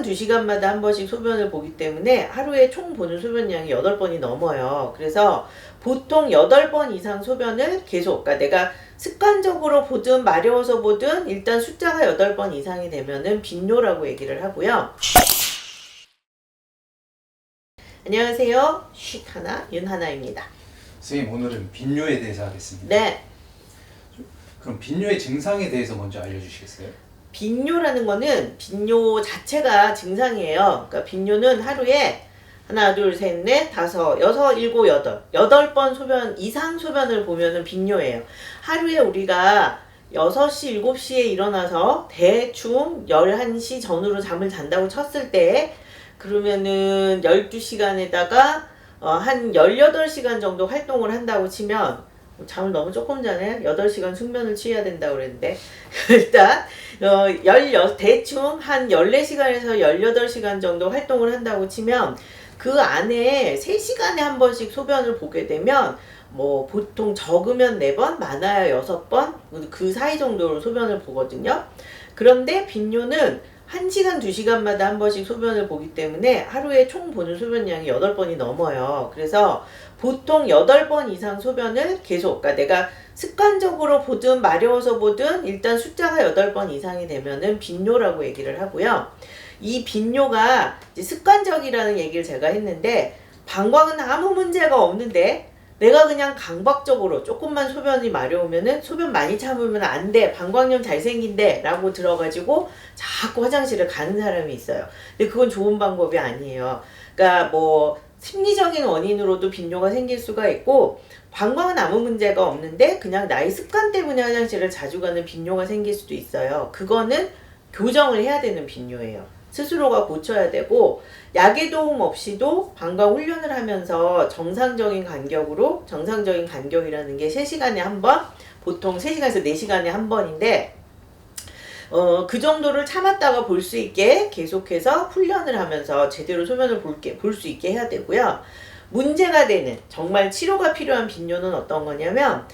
2시간마다 한 번씩 소변을 보기 때문에 하루에 총 보는 소변량이 8번이 넘어요. 그래서 보통 8번 이상 소변을 계속, 그러니까 내가 습관적으로 보든 마려워서 보든 일단 숫자가 8번 이상이 되면은 빈뇨라고 얘기를 하고요. 안녕하세요. 쉿하나 윤하나입니다. 선생님, 오늘은 빈뇨에 대해서 하겠습니다. 네. 그럼 빈뇨의 증상에 대해서 먼저 알려주시겠어요? 빈뇨라는 거는 빈뇨 자체가 증상이에요. 그러니까 빈뇨는 하루에 하나, 둘, 셋, 넷, 다섯, 여섯, 일곱, 여덟. 8번 소변 이상 소변을 보면은 빈뇨예요. 하루에 우리가 6시, 7시에 일어나서 대충 11시 전후로 잠을 잔다고 쳤을 때 그러면은 12시간에다가 한 18시간 정도 활동을 한다고 치면 잠을 너무 조금 자네. 8시간 숙면을 취해야 된다고 그랬는데 일단 대충 한 14시간에서 18시간 정도 활동을 한다고 치면 그 안에 3시간에 한 번씩 소변을 보게 되면 뭐 보통 적으면 4번, 많아야 6번 그 사이 정도로 소변을 보거든요. 그런데 빈뇨는 1시간, 2시간마다 한 번씩 소변을 보기 때문에 하루에 총 보는 소변량이 8번이 넘어요. 그래서 보통 8번 이상 소변을 계속, 그러니까 내가 습관적으로 보든 마려워서 보든 일단 숫자가 8번 이상이 되면은 빈뇨라고 얘기를 하고요. 이 빈뇨가 이제 습관적이라는 얘기를 제가 했는데 방광은 아무 문제가 없는데 내가 그냥 강박적으로 조금만 소변이 마려우면은 소변 많이 참으면 안 돼. 방광염 잘 생긴대. 라고 들어가지고 자꾸 화장실을 가는 사람이 있어요. 근데 그건 좋은 방법이 아니에요. 그러니까 뭐 심리적인 원인으로도 빈뇨가 생길 수가 있고 방광은 아무 문제가 없는데 그냥 나의 습관 때문에 화장실을 자주 가는 빈뇨가 생길 수도 있어요. 그거는 교정을 해야 되는 빈뇨예요. 스스로가 고쳐야 되고 약의 도움 없이도 방광 훈련을 하면서 정상적인 간격이라는 게 3시간에 한 번, 보통 3시간에서 4시간에 한 번인데 그 정도를 참았다가 볼 수 있게 계속해서 훈련을 하면서 제대로 소변을 볼 수 있게 해야 되고요. 문제가 되는 정말 치료가 필요한 빈뇨는 어떤 거냐면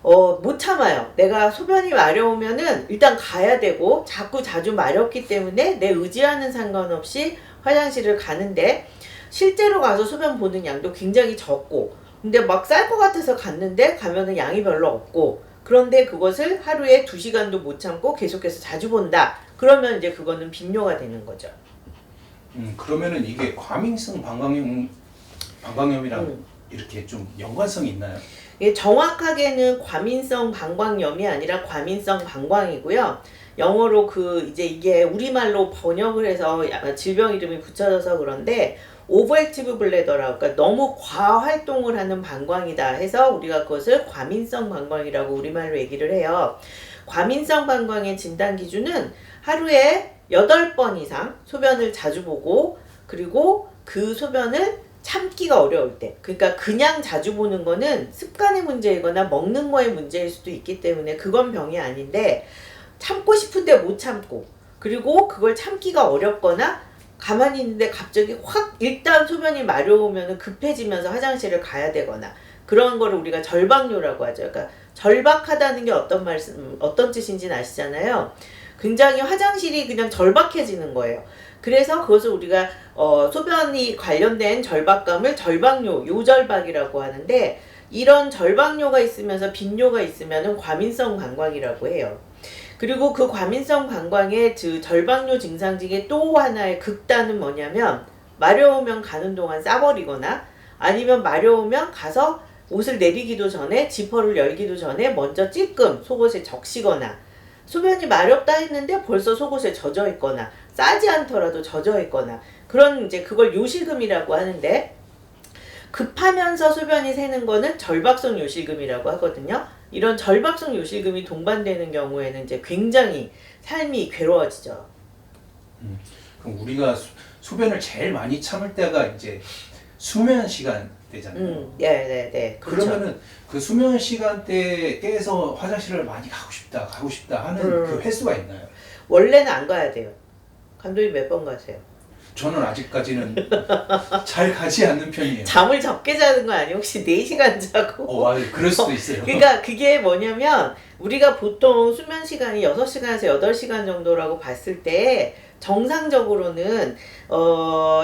못 참아요. 내가 소변이 마려우면은 일단 가야 되고 자주 마렵기 때문에 내 의지와는 상관없이 화장실을 가는데 실제로 가서 소변 보는 양도 굉장히 적고 근데 막 쌀 것 같아서 갔는데 가면은 양이 별로 없고 그런데 그것을 하루에 2시간도 못 참고 계속해서 자주 본다. 그러면 이제 그거는 빈뇨가 되는 거죠. 그러면은 이게 과민성 방광염이랑 이렇게 좀 연관성이 있나요? 정확하게는 과민성 방광염이 아니라 과민성 방광이고요. 영어로 이제 이게 우리말로 번역을 해서 질병 이름이 붙여져서 그런데 오버액티브 블래더라고, 그러니까 너무 과활동을 하는 방광이다 해서 우리가 그것을 과민성 방광이라고 우리말로 얘기를 해요. 과민성 방광의 진단 기준은 하루에 8번 이상 소변을 자주 보고 그리고 그 소변을 참기가 어려울 때, 그러니까 그냥 자주 보는 거는 습관의 문제이거나 먹는 거의 문제일 수도 있기 때문에 그건 병이 아닌데 참고 싶은데 못 참고 그리고 그걸 참기가 어렵거나 가만히 있는데 갑자기 확 일단 소변이 마려우면 급해지면서 화장실을 가야 되거나 그런 거를 우리가 절박뇨라고 하죠. 그러니까 절박하다는 게 어떤 뜻인지는 아시잖아요. 굉장히 화장실이 그냥 절박해지는 거예요. 그래서 그것을 우리가 소변이 관련된 절박감을 절박뇨, 요절박이라고 하는데 이런 절박뇨가 있으면서 빈뇨가 있으면은 과민성 방광이라고 해요. 그리고 그 과민성 방광의 절박뇨 증상 중에 또 하나의 극단은 뭐냐면 마려우면 가는 동안 싸버리거나 아니면 마려우면 가서 옷을 내리기도 전에 지퍼를 열기도 전에 먼저 찔끔 속옷에 적시거나 소변이 마렵다 했는데 벌써 속옷에 젖어 있거나 싸지 않더라도 젖어 있거나 그런 이제 그걸 요실금이라고 하는데 급하면서 소변이 새는 거는 절박성 요실금이라고 하거든요. 이런 절박성 요실금이 동반되는 경우에는 이제 굉장히 삶이 괴로워지죠. 그럼 우리가 소변을 제일 많이 참을 때가 이제 수면 시간대잖아요. 네. 그렇죠. 그러면은 그 수면 시간대에 깨서 화장실을 많이 가고 싶다 하는 그 횟수가 있나요? 원래는 안 가야 돼요. 감독님 몇 번 가세요? 저는 아직까지는 잘 가지 않는 편이에요. 잠을 적게 자는 거 아니에요? 혹시 4시간 자고? 맞아요. 그럴 수도 있어요. 그러니까 그게 뭐냐면 우리가 보통 수면 시간이 6시간에서 8시간 정도라고 봤을 때 정상적으로는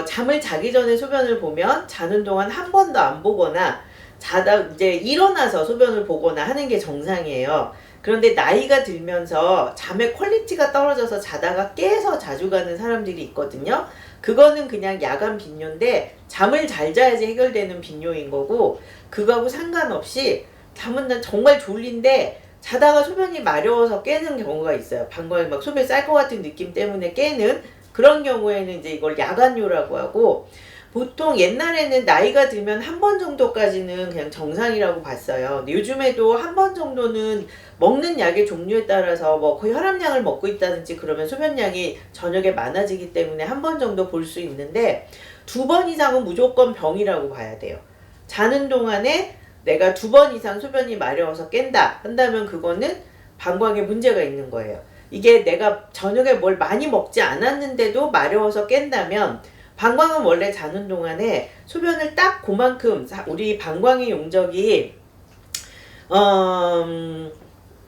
잠을 자기 전에 소변을 보면 자는 동안 한 번도 안 보거나 자다 이제 일어나서 소변을 보거나 하는 게 정상이에요. 그런데 나이가 들면서 잠의 퀄리티가 떨어져서 자다가 깨서 자주 가는 사람들이 있거든요. 그거는 그냥 야간 빈뇨인데 잠을 잘 자야지 해결되는 빈뇨인 거고, 그거하고 상관없이 잠은 난 정말 졸린데 자다가 소변이 마려워서 깨는 경우가 있어요. 방광에 막 소변 쌀 것 같은 느낌 때문에 깨는 그런 경우에는 이제 이걸 야간뇨라고 하고, 보통 옛날에는 나이가 들면 한 번 정도까지는 그냥 정상이라고 봤어요. 근데 요즘에도 한 번 정도는 먹는 약의 종류에 따라서 뭐 거의 혈압약을 먹고 있다든지 그러면 소변량이 저녁에 많아지기 때문에 한 번 정도 볼 수 있는데, 2번 이상은 무조건 병이라고 봐야 돼요. 자는 동안에 내가 2번 이상 소변이 마려워서 깬다 한다면 그거는 방광에 문제가 있는 거예요. 이게 내가 저녁에 뭘 많이 먹지 않았는데도 마려워서 깬다면, 방광은 원래 자는 동안에 소변을 딱 그만큼, 우리 방광의 용적이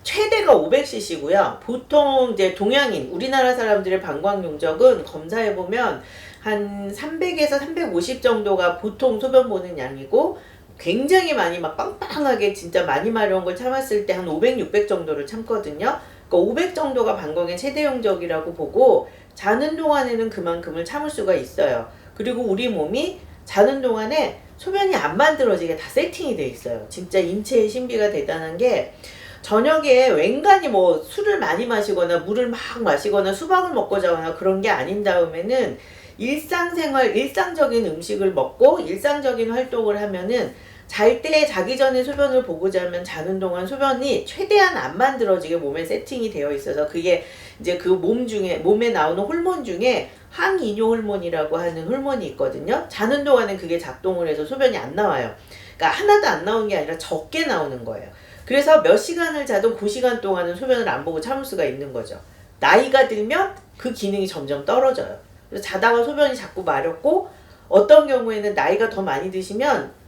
최대가 500cc고요. 보통 이제 동양인, 우리나라 사람들의 방광 용적은 검사해 보면 한 300에서 350 정도가 보통 소변 보는 양이고, 굉장히 많이 막 빵빵하게 진짜 많이 마려운 걸 참았을 때 한 500, 600 정도를 참거든요. 그러니까 500 정도가 방광의 최대 용적이라고 보고, 자는 동안에는 그만큼을 참을 수가 있어요. 그리고 우리 몸이 자는 동안에 소변이 안 만들어지게 다 세팅이 돼 있어요. 진짜 인체의 신비가 대단한 게, 저녁에 웬간히 뭐 술을 많이 마시거나 물을 막 마시거나 수박을 먹고 자거나 그런 게 아닌 다음에는 일상생활, 일상적인 음식을 먹고 일상적인 활동을 하면은 잘 때 자기 전에 소변을 보고 자면 자는 동안 소변이 최대한 안 만들어지게 몸에 세팅이 되어 있어서, 그게 이제 그 몸에 나오는 호르몬 중에 항이뇨 호르몬이라고 하는 호르몬이 있거든요. 자는 동안은 그게 작동을 해서 소변이 안 나와요. 그러니까 하나도 안 나오는 게 아니라 적게 나오는 거예요. 그래서 몇 시간을 자도 그 시간 동안은 소변을 안 보고 참을 수가 있는 거죠. 나이가 들면 그 기능이 점점 떨어져요. 그래서 자다가 소변이 자꾸 마렵고, 어떤 경우에는 나이가 더 많이 드시면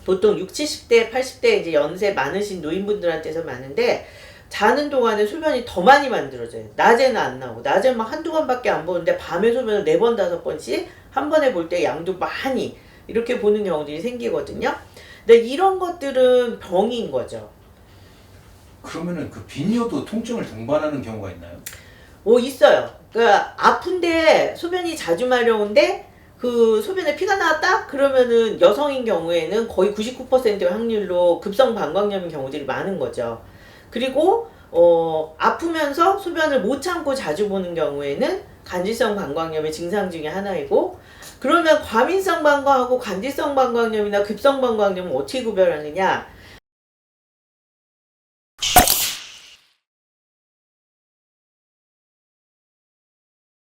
보통 60, 70대, 80대 이제 연세 많으신 노인분들한테서 많은데, 자는 동안에 소변이 더 많이 만들어져요. 낮에는 안 나오고, 낮에 막 한두 번밖에 안 보는데 밤에 소변을 4번, 5번씩 한 번에 볼 때 양도 많이 이렇게 보는 경우들이 생기거든요. 근데 이런 것들은 병인 거죠. 그러면은 그 빈뇨도 통증을 동반하는 경우가 있나요? 있어요. 그러니까 아픈데 소변이 자주 마려운데 그 소변에 피가 나왔다? 그러면은 여성인 경우에는 거의 99%의 확률로 급성 방광염인 경우들이 많은 거죠. 그리고 아프면서 소변을 못 참고 자주 보는 경우에는 간질성 방광염의 증상 중에 하나이고, 그러면 과민성 방광하고 간질성 방광염이나 급성 방광염은 어떻게 구별하느냐?